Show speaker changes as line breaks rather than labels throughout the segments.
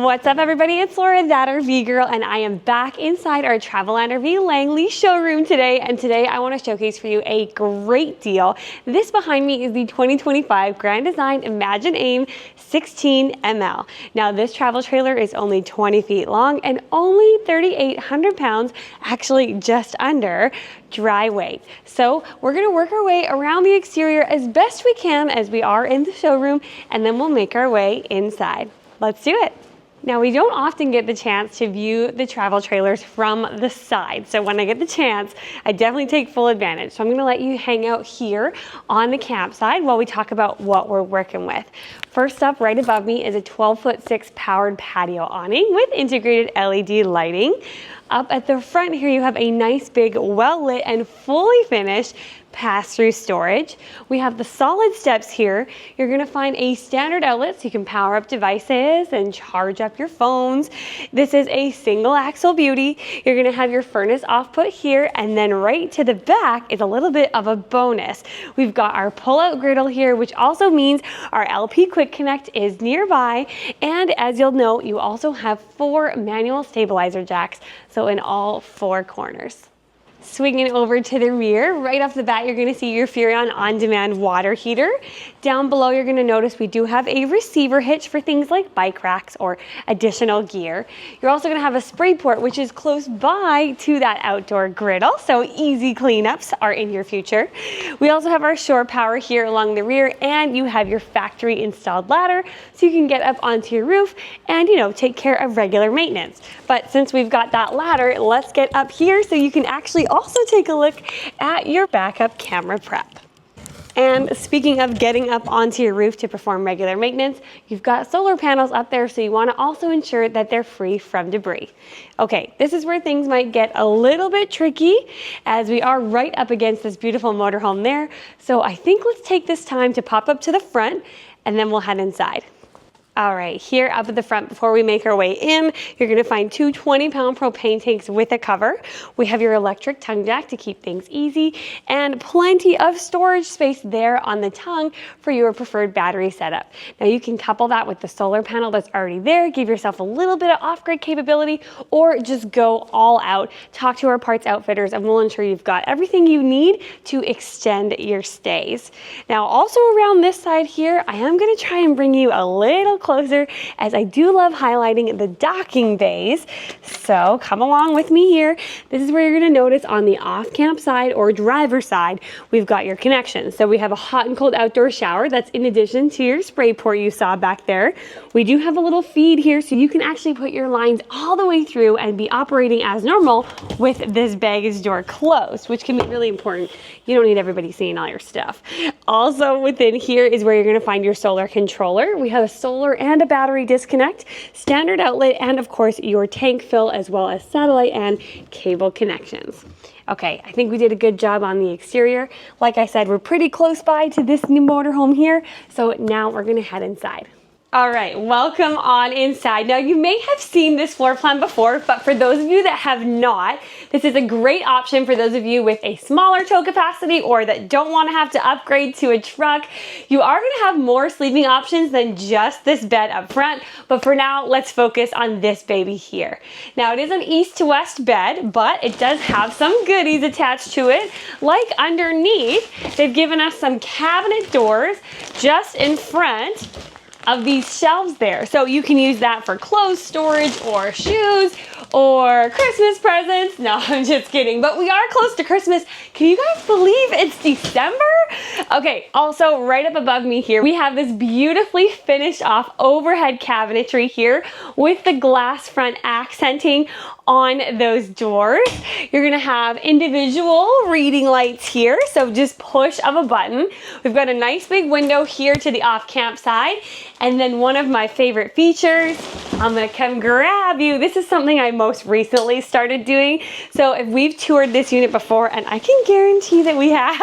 What's up, everybody? It's Laura, THATRVGIRL, and I am back inside our TRAVELAND RV Langley showroom today. And today I want to showcase for you a great deal. This behind me is the 2025 Grand Design Imagine AIM 16 ML. Now, this travel trailer is only 20 feet long and only 3,800 pounds, actually just under dry weight. So we're going to work our way around the exterior as best we can as we are in the showroom, and then we'll make our way inside. Let's do it. Now, we don't often get the chance to view the travel trailers from the side. So when I get the chance, I definitely take full advantage. So I'm gonna let you hang out here on the campsite while we talk about what we're working with. First up, right above me is a 12'6" powered patio awning with integrated LED lighting. Up at the front here, you have a nice big, well-lit and fully finished pass-through storage. We have the solid steps here. You're gonna find a standard outlet so you can power up devices and charge up your phones. This is a single axle beauty. You're gonna have your furnace off put here, and then right to the back is a little bit of a bonus. We've got our pull-out griddle here, which also means our LP Quick Connect is nearby. And as you'll note, you also have 4 manual stabilizer jacks, so in all 4 corners. Swinging over to the rear, right off the bat, you're gonna see your Furrion on-demand water heater. Down below, you're gonna notice we do have a receiver hitch for things like bike racks or additional gear. You're also gonna have a spray port, which is close by to that outdoor griddle, so easy cleanups are in your future. We also have our shore power here along the rear, and you have your factory installed ladder, so you can get up onto your roof and, take care of regular maintenance. But since we've got that ladder, let's get up here so you can actually also take a look at your backup camera prep. And speaking of getting up onto your roof to perform regular maintenance, you've got solar panels up there, so you want to also ensure that they're free from debris. Okay, this is where things might get a little bit tricky as we are right up against this beautiful motorhome there. So I think let's take this time to pop up to the front and then we'll head inside. All right, here up at the front, before we make our way in, you're gonna find 2 20-pound propane tanks with a cover. We have your electric tongue jack to keep things easy, and plenty of storage space there on the tongue for your preferred battery setup. Now you can couple that with the solar panel that's already there, give yourself a little bit of off-grid capability, or just go all out. Talk to our parts outfitters and we'll ensure you've got everything you need to extend your stays. Now also around this side here, I am gonna try and bring you a little closer, as I do love highlighting the docking bays. So come along with me here. This is where you're going to notice on the off-camp side or driver side, we've got your connections. So we have a hot and cold outdoor shower that's in addition to your spray port you saw back there. We do have a little feed here, so you can actually put your lines all the way through and be operating as normal with this baggage door closed, which can be really important. You don't need everybody seeing all your stuff. Also within here is where you're going to find your solar controller. We have a solar and a battery disconnect, standard outlet, and of course your tank fill, as well as satellite and cable connections. Okay, I think we did a good job on the exterior. Like I said, we're pretty close by to this new motorhome here, so now we're gonna head inside. All right, welcome on inside. Now, you may have seen this floor plan before, but for those of you that have not, this is a great option for those of you with a smaller tow capacity or that don't want to have to upgrade to a truck. You are going to have more sleeping options than just this bed up front, but for now, let's focus on this baby here. Now, it is an east to west bed, but it does have some goodies attached to it. Like underneath, they've given us some cabinet doors just in front of these shelves there. So you can use that for clothes storage or shoes or Christmas presents. No, I'm just kidding, but we are close to Christmas. Can you guys believe it's December? Okay, also right up above me here, we have this beautifully finished off overhead cabinetry here with the glass front accenting on those doors. You're gonna have individual reading lights here, so just push of a button. We've got a nice big window here to the off-camp side, and then one of my favorite features, I'm gonna come grab you. This is something I most recently started doing. So if we've toured this unit before, and I can guarantee that we have,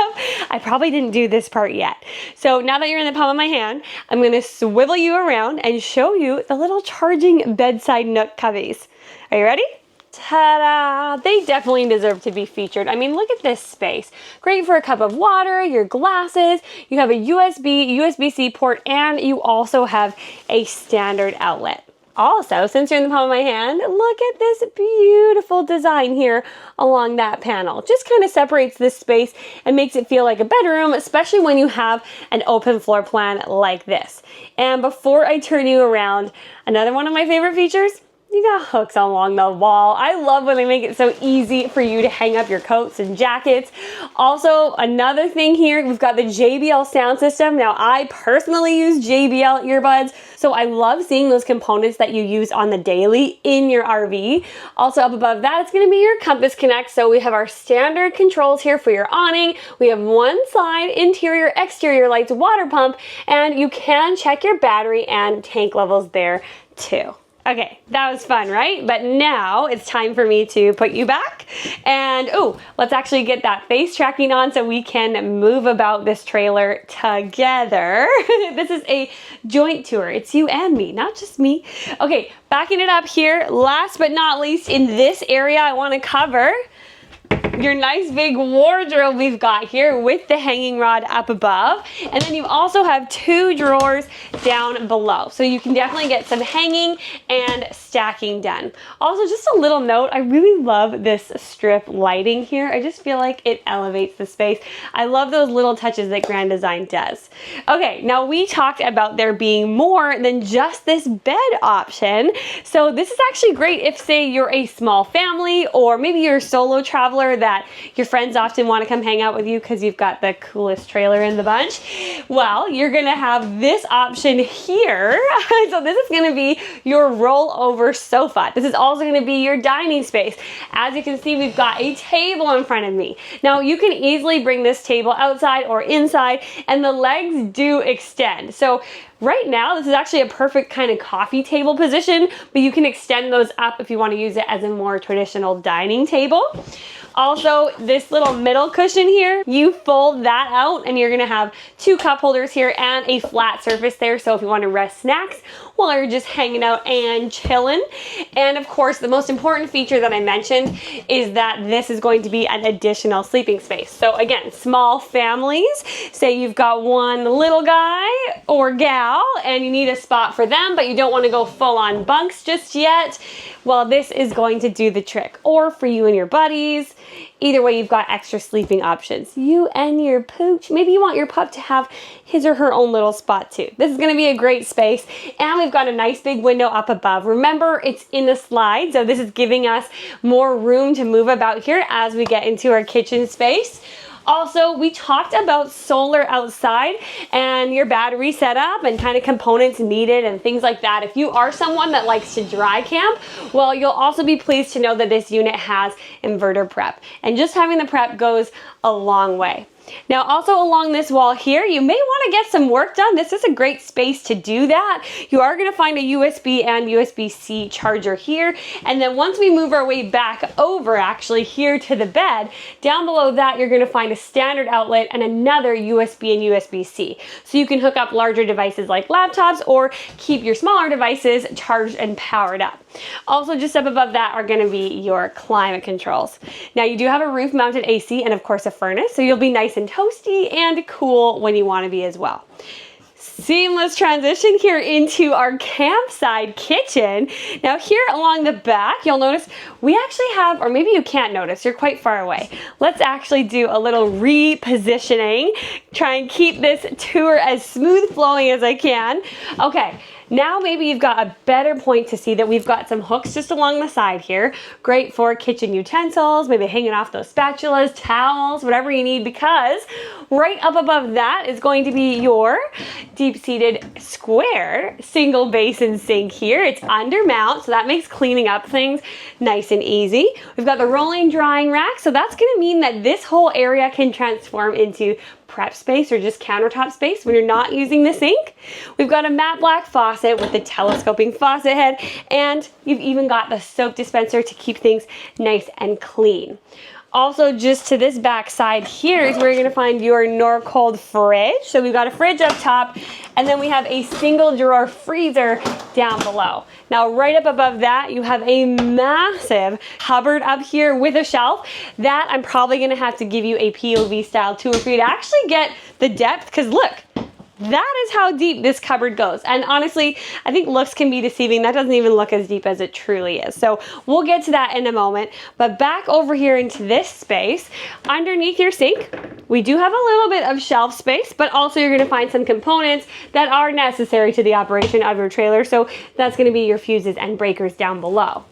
I probably didn't do this part yet. So now that you're in the palm of my hand, I'm gonna swivel you around and show you the little charging bedside nook cubbies. Are you ready? Ta-da! They definitely deserve to be featured. I mean, look at this space. Great for a cup of water, your glasses, you have a USB, USB-C port, and you also have a standard outlet. Also, since you're in the palm of my hand, look at this beautiful design here along that panel. Just kind of separates this space and makes it feel like a bedroom, especially when you have an open floor plan like this. And before I turn you around, another one of my favorite features, you got hooks along the wall. I love when they make it so easy for you to hang up your coats and jackets. Also, another thing here, we've got the JBL sound system. Now, I personally use JBL earbuds, so I love seeing those components that you use on the daily in your RV. Also, up above that, it's gonna be your Compass Connect. So we have our standard controls here for your awning. We have one side, interior, exterior lights, water pump, and you can check your battery and tank levels there too. Okay, that was fun, right? But now it's time for me to put you back. And let's actually get that face tracking on so we can move about this trailer together. This is a joint tour. It's you and me, not just me. Okay, backing it up here. Last but not least, in this area, I want to cover your nice big wardrobe we've got here with the hanging rod up above. And then you also have 2 drawers down below. So you can definitely get some hanging and stacking done. Also, just a little note, I really love this strip lighting here. I just feel like it elevates the space. I love those little touches that Grand Design does. Okay, now we talked about there being more than just this bed option. So this is actually great if, say, you're a small family or maybe you're a solo traveler that your friends often want to come hang out with you because you've got the coolest trailer in the bunch. Well, you're gonna have this option here. So this is gonna be your rollover sofa. This is also gonna be your dining space. As you can see, we've got a table in front of me. Now you can easily bring this table outside or inside, and the legs do extend. So right now, this is actually a perfect kind of coffee table position, but you can extend those up if you want to use it as a more traditional dining table. Also, this little middle cushion here, you fold that out and you're gonna have 2 cup holders here and a flat surface there. So if you want to rest snacks while you're just hanging out and chilling. And of course, the most important feature that I mentioned is that this is going to be an additional sleeping space. So again, small families, say you've got one little guy or gal and you need a spot for them, but you don't want to go full on bunks just yet. Well, this is going to do the trick. Or for you and your buddies. Either way, you've got extra sleeping options. You and your pooch. Maybe you want your pup to have his or her own little spot too. This is gonna be a great space. And we've got a nice big window up above. Remember, it's in a slide, so this is giving us more room to move about here as we get into our kitchen space. Also, we talked about solar outside and your battery setup and kind of components needed and things like that. If you are someone that likes to dry camp, well, you'll also be pleased to know that this unit has inverter prep. And just having the prep goes a long way. Now, also along this wall here, you may want to get some work done. This is a great space to do that. You are going to find a USB and USB-C charger here. And then once we move our way back over actually here to the bed, down below that, you're going to find a standard outlet and another USB and USB-C. So you can hook up larger devices like laptops or keep your smaller devices charged and powered up. Also, just up above that are going to be your climate controls. Now, you do have a roof-mounted AC and, of course, a furnace, so you'll be nice and toasty and cool when you want to be as well. Seamless transition here into our campsite kitchen. Now, here along the back, you'll notice we actually have, or maybe you can't notice, you're quite far away. Let's actually do a little repositioning. Try and keep this tour as smooth flowing as I can. Okay. Now maybe you've got a better point to see that we've got some hooks just along the side here. Great for kitchen utensils, maybe hanging off those spatulas, towels, whatever you need, because right up above that is going to be your deep-seated square single basin sink here. It's under mount, so that makes cleaning up things nice and easy. We've got the rolling drying rack, so that's going to mean that this whole area can transform into prep space or just countertop space when you're not using the sink. We've got a matte black faucet with the telescoping faucet head, and you've even got the soap dispenser to keep things nice and clean. Also, just to this back side here is where you're gonna find your Norcold fridge. So we've got a fridge up top, and then we have a single drawer freezer down below. Now, right up above that, you have a massive cupboard up here with a shelf. That I'm probably gonna have to give you a POV style tour for you to actually get the depth, because look, That is how deep this cupboard goes. And honestly, I think looks can be deceiving. That doesn't even look as deep as it truly is. So we'll get to that in a moment. But back over here into this space, underneath your sink, we do have a little bit of shelf space, but also you're gonna find some components that are necessary to the operation of your trailer. So that's gonna be your fuses and breakers down below.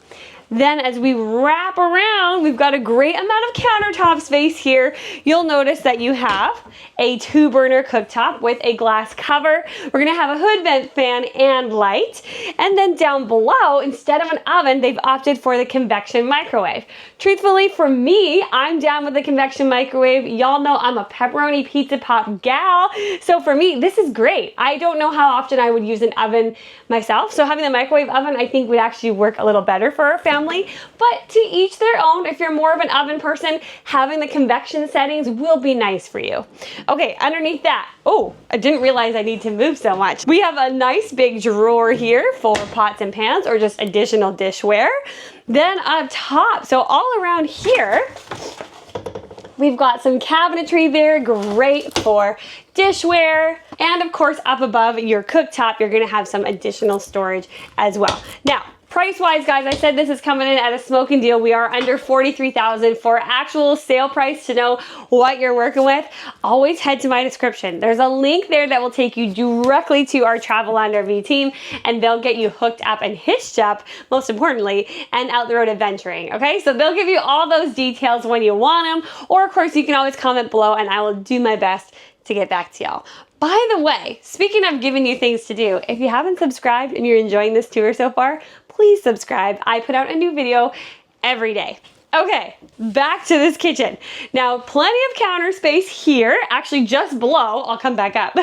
Then as we wrap around, we've got a great amount of countertop space here. You'll notice that you have a 2-burner cooktop with a glass cover. We're gonna have a hood vent fan and light. And then down below, instead of an oven, they've opted for the convection microwave. Truthfully, for me, I'm down with the convection microwave. Y'all know I'm a pepperoni pizza pop gal. So for me, this is great. I don't know how often I would use an oven myself. So having the microwave oven, I think would actually work a little better for our family. But to each their own. If you're more of an oven person, having the convection settings will be nice for you. Okay, underneath that, oh, I didn't realize I need to move so much. We have a nice big drawer here for pots and pans or just additional dishware. Then up top, so all around here, we've got some cabinetry there, great for dishware. And of course, up above your cooktop, you're gonna have some additional storage as well. Now, price-wise, guys, I said this is coming in at a smoking deal. We are under $43,000 for actual sale price. To know what you're working with, always head to my description. There's a link there that will take you directly to our TRAVELAND RV team, and they'll get you hooked up and hitched up, most importantly, and out the road adventuring, okay? So they'll give you all those details when you want them, or of course, you can always comment below, and I will do my best to get back to y'all. By the way, speaking of giving you things to do, if you haven't subscribed and you're enjoying this tour so far, please subscribe. I put out a new video every day. Okay, back to this kitchen. Now, plenty of counter space here, actually just below, I'll come back up,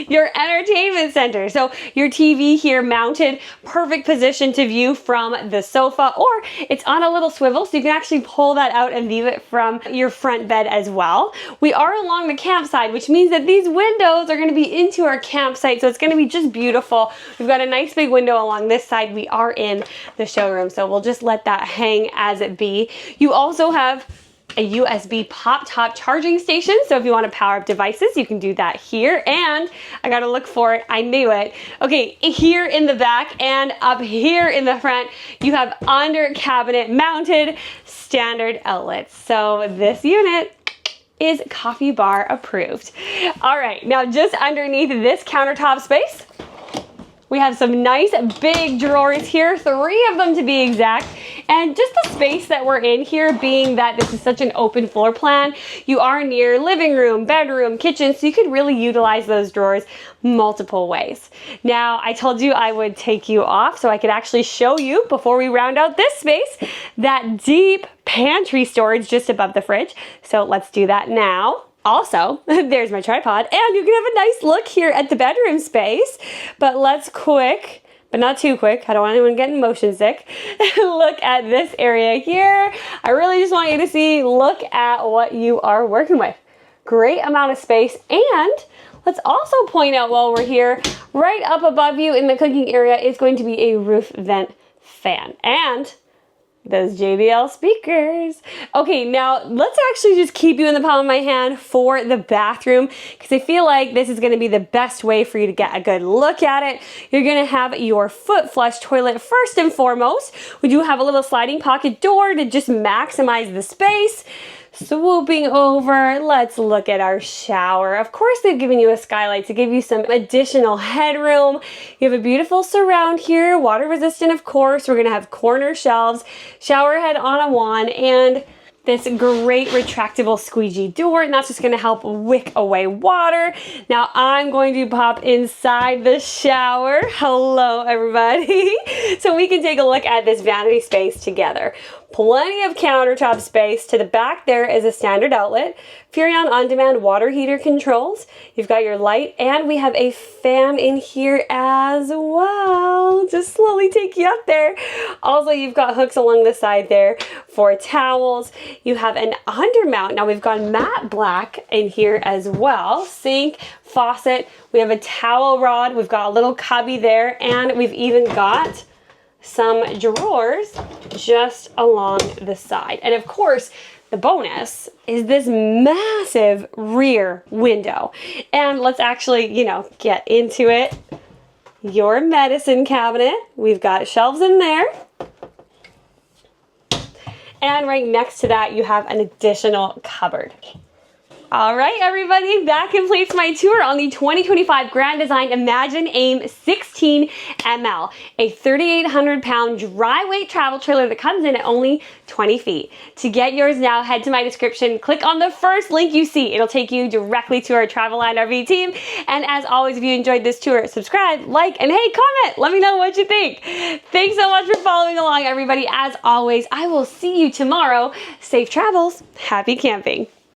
your entertainment center. So your TV here mounted, perfect position to view from the sofa, or it's on a little swivel, so you can actually pull that out and view it from your front bed as well. We are along the campsite, which means that these windows are gonna be into our campsite, so it's gonna be just beautiful. We've got a nice big window along this side. We are in the showroom, so we'll just let that hang as it be. You also have a USB pop-top charging station, so if you want to power up devices, you can do that here. And I gotta look for it, I knew it. Okay, here in the back and up here in the front, you have under cabinet mounted standard outlets. So this unit is coffee bar approved. All right, now just underneath this countertop space, we have some nice big drawers here, 3 of them to be exact. And just the space that we're in here, being that this is such an open floor plan, you are near living room, bedroom, kitchen, so you could really utilize those drawers multiple ways. Now, I told you I would take you off so I could actually show you, before we round out this space, that deep pantry storage just above the fridge. So let's do that now. Also, there's my tripod, and you can have a nice look here at the bedroom space. But let's quick, but not too quick, I don't want anyone getting motion sick, look at this area here. I really just want you to see, look at what you are working with. Great amount of space. And let's also point out while we're here, right up above you in the cooking area is going to be a roof vent fan. And those JBL speakers. Okay, now let's actually just keep you in the palm of my hand for the bathroom, because I feel like this is gonna be the best way for you to get a good look at it. You're gonna have your foot flush toilet first and foremost. We do have a little sliding pocket door to just maximize the space. Swooping over, let's look at our shower. Of course, they've given you a skylight to give you some additional headroom. You have a beautiful surround here, water resistant, of course. We're gonna have corner shelves, shower head on a wand, and this great retractable squeegee door, and that's just gonna help wick away water. Now I'm going to pop inside the shower. Hello, everybody. So we can take a look at this vanity space together. Plenty of countertop space. To the back there is a standard outlet. Furrion on-demand water heater controls. You've got your light, and we have a fan in here as well. Just slowly take you up there. Also, you've got hooks along the side there for towels. You have an undermount. Now we've got matte black in here as well. Sink, faucet. We have a towel rod. We've got a little cubby there, and we've even got some drawers just along the side. And of course, the bonus is this massive rear window. And let's actually, you know, get into it. Your medicine cabinet. We've got shelves in there. And right next to that, you have an additional cupboard. All right, everybody, that completes my tour on the 2025 Grand Design Imagine AIM 16 ML, a 3,800-pound dry weight travel trailer that comes in at only 20 feet. To get yours now, head to my description, click on the first link you see. It'll take you directly to our TRAVELAND RV team. And as always, if you enjoyed this tour, subscribe, like, and hey, comment. Let me know what you think. Thanks so much for following along, everybody. As always, I will see you tomorrow. Safe travels. Happy camping.